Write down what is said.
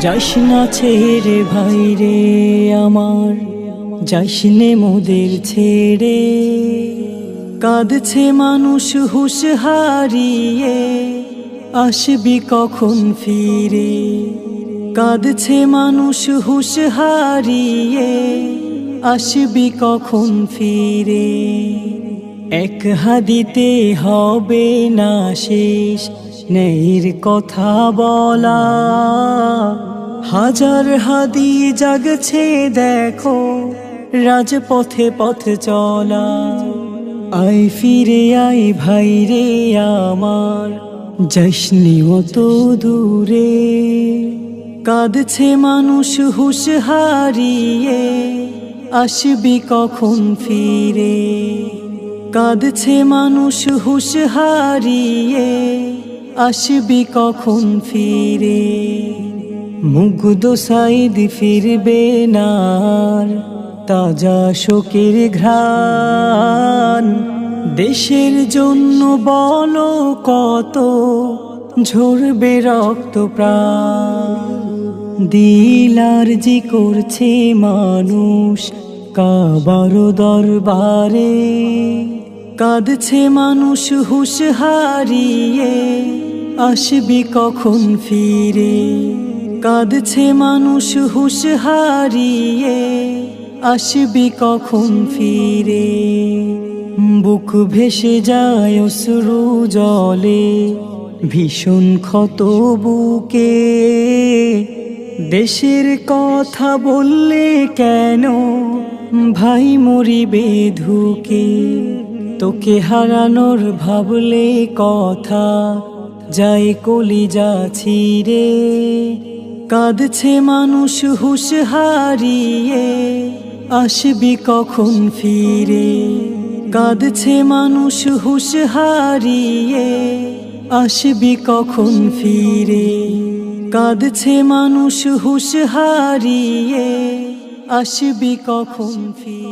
যাস না ছেড়ে ভাই রে আমার, যাস নে মোদের ছেড়ে। কাঁদছে মানুষ হুঁশ হারিয়ে, আসবি কখন ফিরে। কাঁদছে মানুষ হুঁশ হারিয়ে, আসবি কখন ফিরে। এক হাদিতে হবে না শেষ নেইর কথা বলা, হাজার হাদি জাগছে দেখো রাজপথে পথ চলা। আয় ফিরে আয় ভাই রে আমার, যাসনি অত দূরে। কাঁদছে মানুষ হুঁশ হারিয়ে, আসবি কখন ফিরে। কাঁদছে মানুষ হুঁশ হারিয়ে, আসবি কখন ফিরে। মুগ্ধ সাইদ ফিরবে না আর, তাজা শোকের ঘ্রাণ। দেশের জন্য বলো কত ঝরবে রক্ত প্রাণ। দিল আরজি করছে মানুষ কাবার দরবারে। কাঁদছে মানুষ হুঁশ হারিয়ে, আসবি কখন ফিরে। কাঁদছে মানুষ হুঁশ হারিয়ে, আসবি কখন ফিরে। বুক ভেসে যায় অশ্রু জলে, ভীষণ ক্ষত বুকে। দেশের কথা বললে কেন ভাই মরিবে ধুকে। তোকে হারানোর ভাবলে কথা যায় কলিজা ছিঁড়ে। কাঁদছে মানুষ হুঁশ হারিয়ে, আসবি কখন ফিরে। কাঁদছে মানুষ হুঁশ হারিয়ে, আসবি কখন ফিরে। কাঁদছে মানুষ হুঁশ হারিয়ে, আসবি কখন ফিরে।